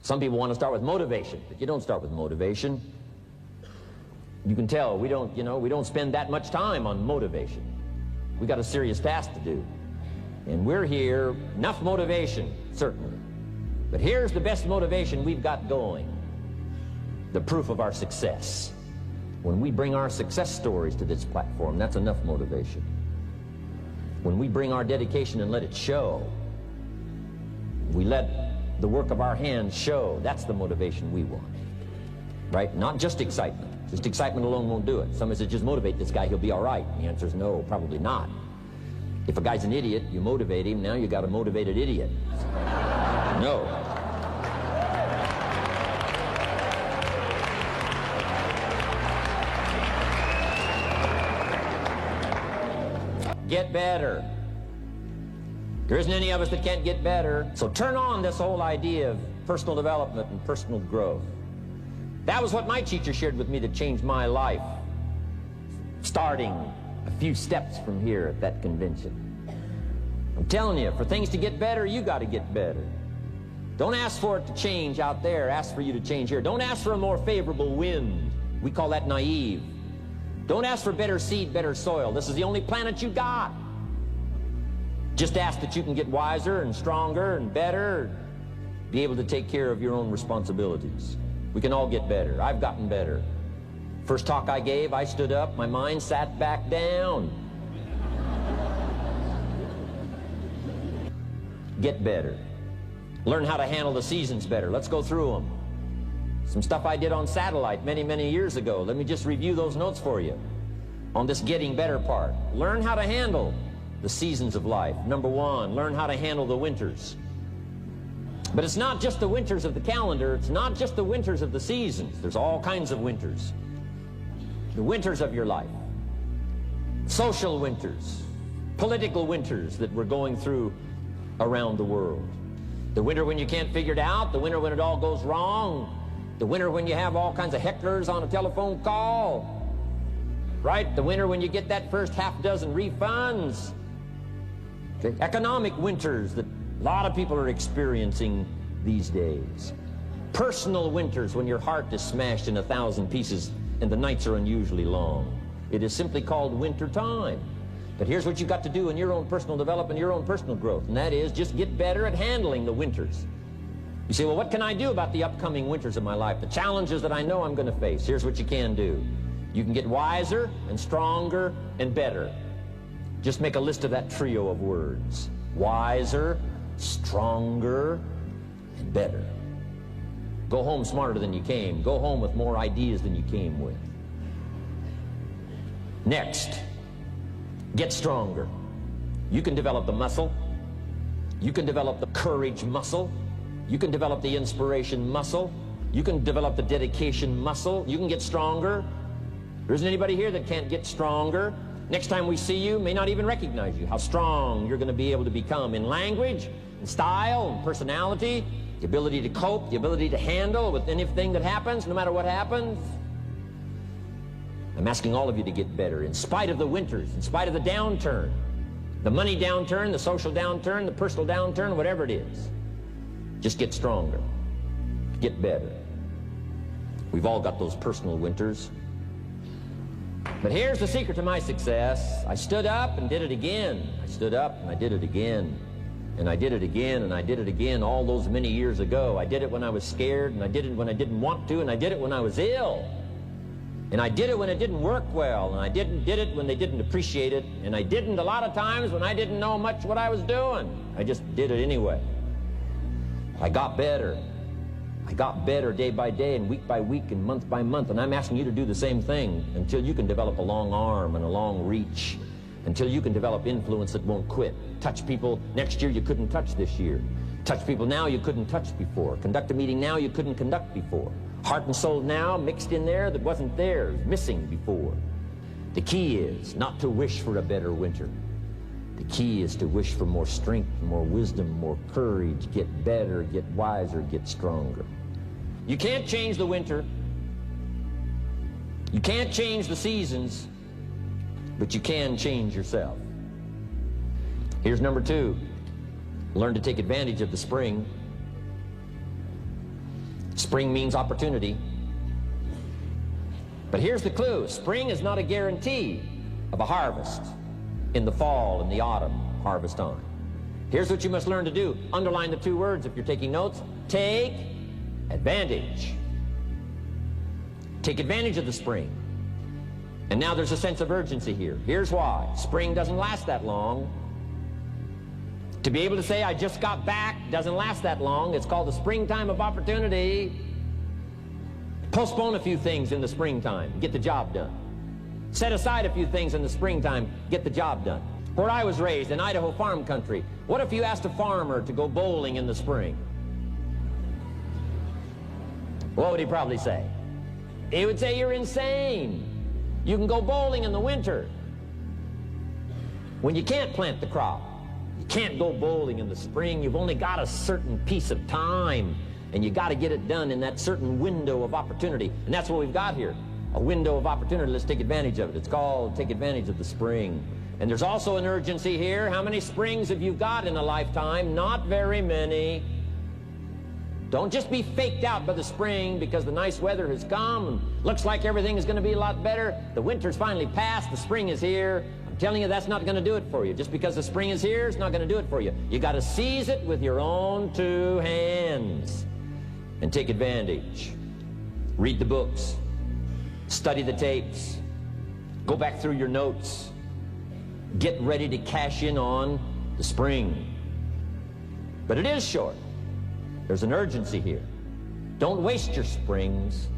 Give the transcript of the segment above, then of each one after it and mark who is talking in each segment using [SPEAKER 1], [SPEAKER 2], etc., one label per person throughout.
[SPEAKER 1] Some people want to start with motivation, but you don't start with motivation. You can tell we don't spend that much time on motivation. We got a serious task to do. And we're here, enough motivation, certainly. But here's the best motivation we've got going. The proof of our success. When we bring our success stories to this platform, that's enough motivation. When we bring our dedication and let it show, we let the work of our hands show, that's the motivation we want. Right? Not just excitement. Just excitement alone won't do it. Somebody says, just motivate this guy, he'll be all right. The answer is no, probably not. If a guy's an idiot, you motivate him, now you got a motivated idiot. No. Get better. There isn't any of us that can't get better. So turn on this whole idea of personal development and personal growth. That was what my teacher shared with me that changed my life, starting a few steps from here at that convention. I'm telling you, for things to get better, you got to get better. Don't ask for it to change out there. Ask for you to change here. Don't ask for a more favorable wind. We call that naive. Don't ask for better seed, better soil. This is the only planet you got. Just ask that you can get wiser and stronger and better, be able to take care of your own responsibilities. We can all get better. I've gotten better. First talk I gave, I stood up, my mind sat back down. Get better. Learn how to handle the seasons better. Let's go through them. Some stuff I did on satellite many, many years ago. Let me just review those notes for you on this getting better part. Learn how to handle the seasons of life. Number one, learn how to handle the winters. But it's not just the winters of the calendar. It's not just the winters of the seasons. There's all kinds of winters. The winters of your life. Social winters. Political winters that we're going through around the world. The winter when you can't figure it out. The winter when it all goes wrong. The winter when you have all kinds of hecklers on a telephone call. Right? The winter when you get that first half dozen refunds. Okay. Economic winters that a lot of people are experiencing these days. Personal winters when your heart is smashed in 1,000 pieces and the nights are unusually long. It is simply called winter time. But here's what you've got to do in your own personal development, your own personal growth, and that is just get better at handling the winters. You say, well, what can I do about the upcoming winters of my life, the challenges that I know I'm going to face? Here's what you can do. You can get wiser and stronger and better. Just make a list of that trio of words. Wiser, stronger, and better. Go home smarter than you came. Go home with more ideas than you came with. Next, get stronger. You can develop the muscle. You can develop the courage muscle. You can develop the inspiration muscle. You can develop the dedication muscle. You can get stronger. There isn't anybody here that can't get stronger. Next time we see you, may not even recognize you. How strong you're going to be able to become in language, in style, in personality, the ability to cope, the ability to handle with anything that happens, no matter what happens. I'm asking all of you to get better in spite of the winters, in spite of the downturn, the money downturn, the social downturn, the personal downturn, whatever it is. Just get stronger. Get better. We've all got those personal winters. But here's the secret to my success. I stood up and did it again. I stood up and I did it again. And I did it again and I did it again all those many years ago. I did it when I was scared, and I did it when I didn't want to, and I did it when I was ill. And I did it when it didn't work well, and I did it when they didn't appreciate it, and I didn't a lot of times when I didn't know much what I was doing. I just did it anyway. I got better. I got better day by day and week by week and month by month, and I'm asking you to do the same thing until you can develop a long arm and a long reach, until you can develop influence that won't quit. Touch people next year you couldn't touch this year. Touch people now you couldn't touch before. Conduct a meeting now you couldn't conduct before. Heart and soul now mixed in there that wasn't there, missing before. The key is not to wish for a better winter. The key is to wish for more strength, more wisdom, more courage, get better, get wiser, get stronger. You can't change the winter. You can't change the seasons, but you can change yourself. Here's number 2. Learn to take advantage of the spring. Spring means opportunity. But here's the clue. Spring is not a guarantee of a harvest in the fall and the autumn harvest time. Here's what you must learn to do. Underline the two words if you're taking notes. Take advantage. Take advantage of the spring. And now there's a sense of urgency here. Here's why. Spring doesn't last that long. To be able to say, I just got back, doesn't last that long. It's called the springtime of opportunity. Postpone a few things in the springtime. Get the job done. Set aside a few things in the springtime. Get the job done. Where I was raised, in Idaho farm country, what if you asked a farmer to go bowling in the spring? What would he probably say? He would say, you're insane. You can go bowling in the winter when you can't plant the crop. You can't go bowling in the spring. You've only got a certain piece of time, and you got to get it done in that certain window of opportunity. And that's what we've got here, a window of opportunity. Let's take advantage of it. It's called take advantage of the spring. And there's also an urgency here. How many springs have you got in a lifetime? Not very many. Don't just be faked out by the spring because the nice weather has come and looks like everything is going to be a lot better. The winter's finally passed. The spring is here. I'm telling you, that's not going to do it for you. Just because the spring is here, it's not going to do it for you. You got to seize it with your own two hands and take advantage. Read the books. Study the tapes. Go back through your notes. Get ready to cash in on the spring. But it is short. There's an urgency here. Don't waste your springs.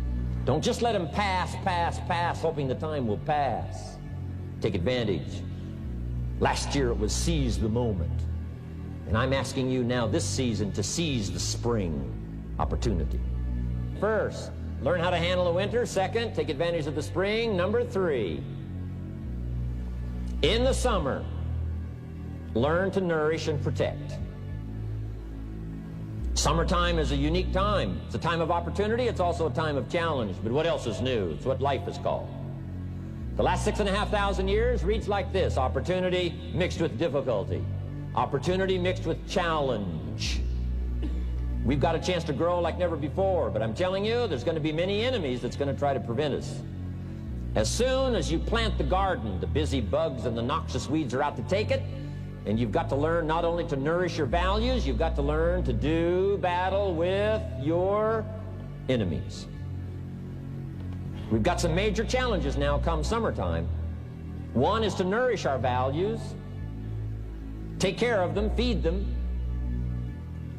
[SPEAKER 1] Don't just let them pass, hoping the time will pass. Take advantage. Last year it was seize the moment. And I'm asking you now this season to seize the spring opportunity. First, learn how to handle the winter. Second, take advantage of the spring. Number 3, in the summer, learn to nourish and protect. Summertime is a unique time. It's a time of opportunity. It's also a time of challenge. But what else is new? It's what life is called. The last 6,500 years reads like this: opportunity mixed with difficulty. Opportunity mixed with challenge. We've got a chance to grow like never before, but I'm telling you, there's going to be many enemies that's going to try to prevent us. As soon as you plant the garden, the busy bugs and the noxious weeds are out to take it. And you've got to learn not only to nourish your values, you've got to learn to do battle with your enemies. We've got some major challenges now come summertime. One is to nourish our values. Take care of them, feed them.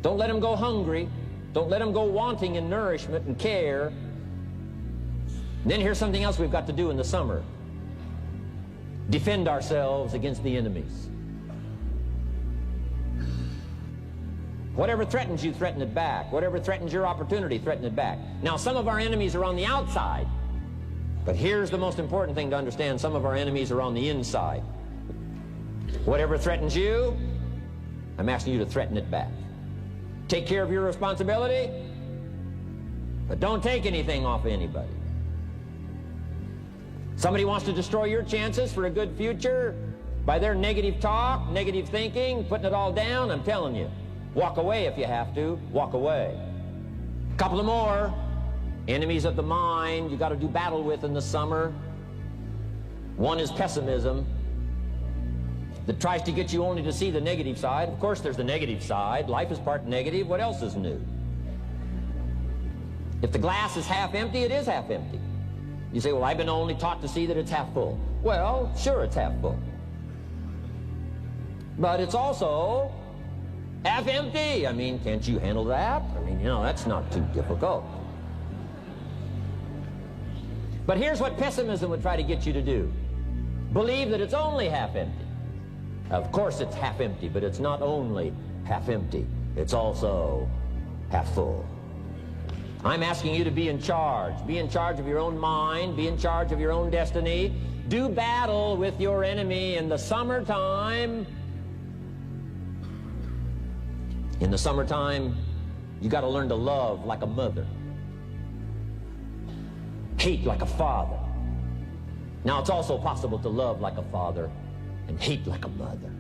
[SPEAKER 1] Don't let them go hungry. Don't let them go wanting in nourishment and care. And then here's something else we've got to do in the summer. Defend ourselves against the enemies. Whatever threatens you, threaten it back. Whatever threatens your opportunity, threaten it back. Now, some of our enemies are on the outside, but here's the most important thing to understand. Some of our enemies are on the inside. Whatever threatens you, I'm asking you to threaten it back. Take care of your responsibility, but don't take anything off of anybody. Somebody wants to destroy your chances for a good future by their negative talk, negative thinking, putting it all down. I'm telling you, walk away if you have to. Walk away. A couple of more enemies of the mind you got to do battle with in the summer. One is pessimism, that tries to get you only to see the negative side. Of course, there's the negative side. Life is part negative. What else is new? If the glass is half empty, it is half empty. You say, well, I've been only taught to see that it's half full. Well, sure, it's half full. But it's also half empty. I mean, can't you handle that? I mean, you know, that's not too difficult. But here's what pessimism would try to get you to do. Believe that it's only half empty. Of course it's half empty, but it's not only half empty. It's also half full. I'm asking you to be in charge. Be in charge of your own mind. Be in charge of your own destiny. Do battle with your enemy in the summertime. In the summertime, you got to learn to love like a mother. Hate like a father. Now, it's also possible to love like a father and hate like a mother.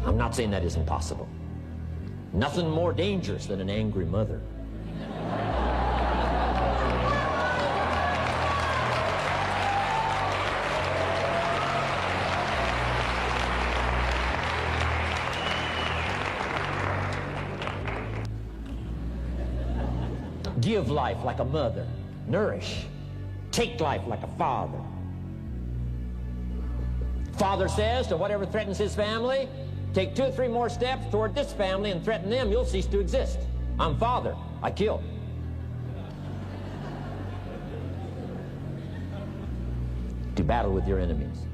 [SPEAKER 1] I'm not saying that isn't possible. Nothing more dangerous than an angry mother. Give life like a mother. Nourish. Take life like a father. Father says to whatever threatens his family, take 2 or 3 more steps toward this family and threaten them, you'll cease to exist. I'm father. I kill. Do battle with your enemies.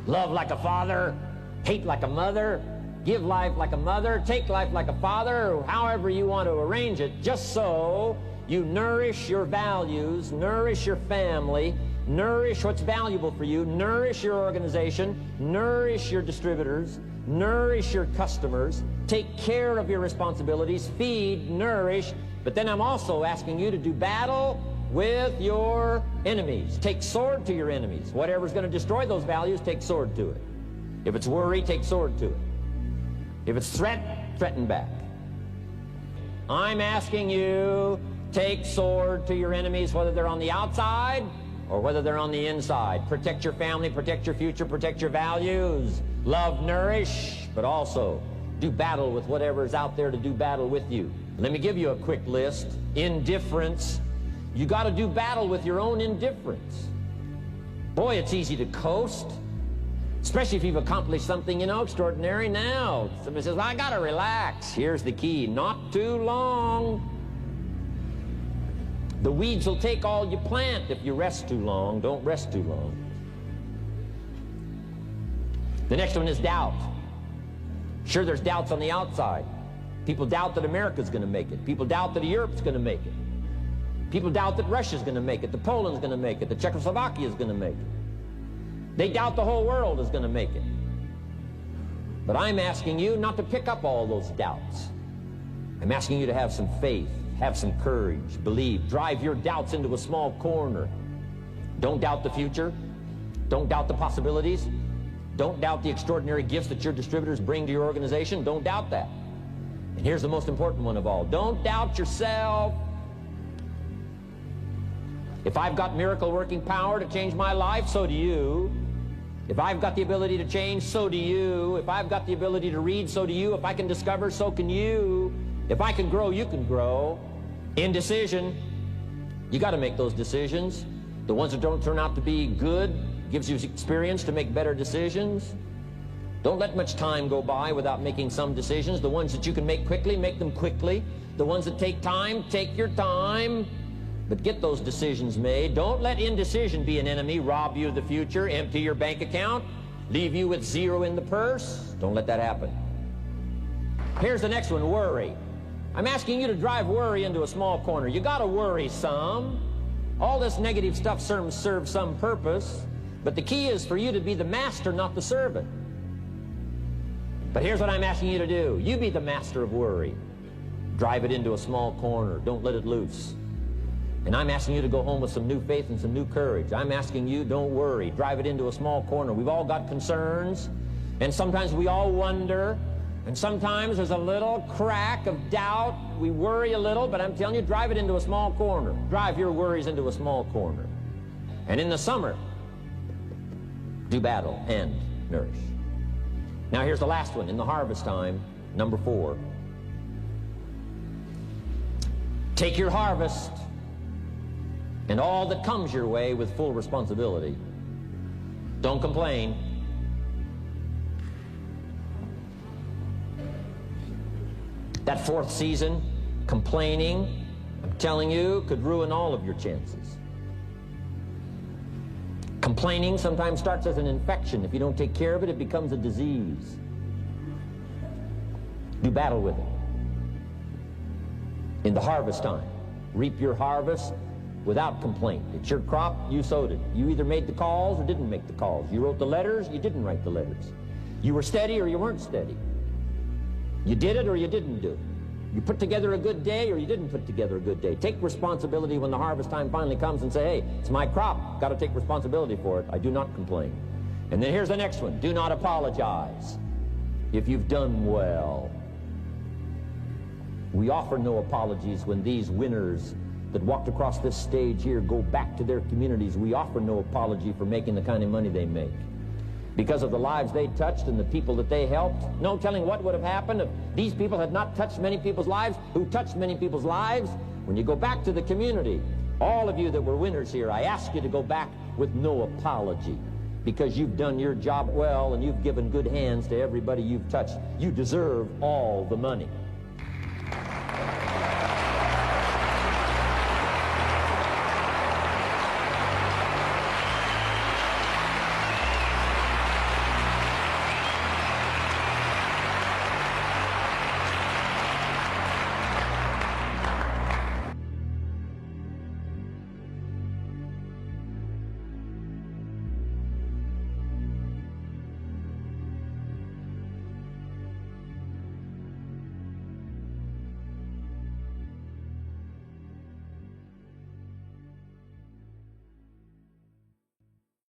[SPEAKER 1] Love like a father, hate like a mother, give life like a mother, take life like a father, however you want to arrange it, just so you nourish your values, nourish your family, nourish what's valuable for you, nourish your organization, nourish your distributors, nourish your customers, take care of your responsibilities, feed, nourish, but then I'm also asking you to do battle with your enemies. Take sword to your enemies. Whatever's going to destroy those values, take sword to it. If it's worry, take sword to it. If it's threat, threaten back. I'm asking you, take sword to your enemies, whether they're on the outside or whether they're on the inside. Protect your family, protect your future, protect your values. Love, nourish, but also do battle with whatever's out there to do battle with you. Let me give you a quick list. Indifference. You got to do battle with your own indifference. Boy, it's easy to coast, especially if you've accomplished something, extraordinary. Now, somebody says, well, I got to relax. Here's the key. Not too long. The weeds will take all you plant if you rest too long. Don't rest too long. The next one is doubt. Sure, there's doubts on the outside. People doubt that America's going to make it. People doubt that Europe's going to make it. People doubt that Russia's going to make it, that Poland's going to make it, that Czechoslovakia's going to make it. They doubt the whole world is going to make it. But I'm asking you not to pick up all those doubts. I'm asking you to have some faith, have some courage, believe, drive your doubts into a small corner. Don't doubt the future. Don't doubt the possibilities. Don't doubt the extraordinary gifts that your distributors bring to your organization. Don't doubt that. And here's the most important one of all. Don't doubt yourself. If I've got miracle working power to change my life, so do you. If I've got the ability to change, so do you. If I've got the ability to read, so do you. If I can discover, so can you. If I can grow, you can grow. Indecision. You got to make those decisions. The ones that don't turn out to be good gives you experience to make better decisions. Don't let much time go by without making some decisions. The ones that you can make quickly, make them quickly. The ones that take time, take your time. But get those decisions made. Don't let indecision be an enemy, rob you of the future, empty your bank account, leave you with zero in the purse. Don't let that happen. Here's the next one, worry. I'm asking you to drive worry into a small corner. You got to worry some. All this negative stuff serves some purpose, but the key is for you to be the master, not the servant. But here's what I'm asking you to do. You be the master of worry. Drive it into a small corner. Don't let it loose. And I'm asking you to go home with some new faith and some new courage. I'm asking you, don't worry. Drive it into a small corner. We've all got concerns, and sometimes we all wonder, and sometimes there's a little crack of doubt. We worry a little, but I'm telling you, drive it into a small corner. Drive your worries into a small corner. And in the summer, do battle and nourish. Now here's the last one. In the harvest time, number 4. Take your harvest and all that comes your way with full responsibility. Don't complain. That 4th season, complaining, I'm telling you, could ruin all of your chances. Complaining sometimes starts as an infection. If you don't take care of it, it becomes a disease. Do battle with it. In the harvest time, reap your harvest without complaint. It's your crop, you sowed it. You either made the calls or didn't make the calls. You wrote the letters, you didn't write the letters. You were steady or you weren't steady. You did it or you didn't do it. You put together a good day or you didn't put together a good day. Take responsibility when the harvest time finally comes and say, hey, it's my crop. Got to take responsibility for it. I do not complain. And then here's the next one. Do not apologize if you've done well. We offer no apologies when these winners that walked across this stage here go back to their communities. We offer no apology for making the kind of money they make. Because of the lives they touched and the people that they helped, no telling what would have happened if these people had not touched many people's lives, who touched many people's lives. When you go back to the community, all of you that were winners here, I ask you to go back with no apology, because you've done your job well and you've given good hands to everybody you've touched. You deserve all the money.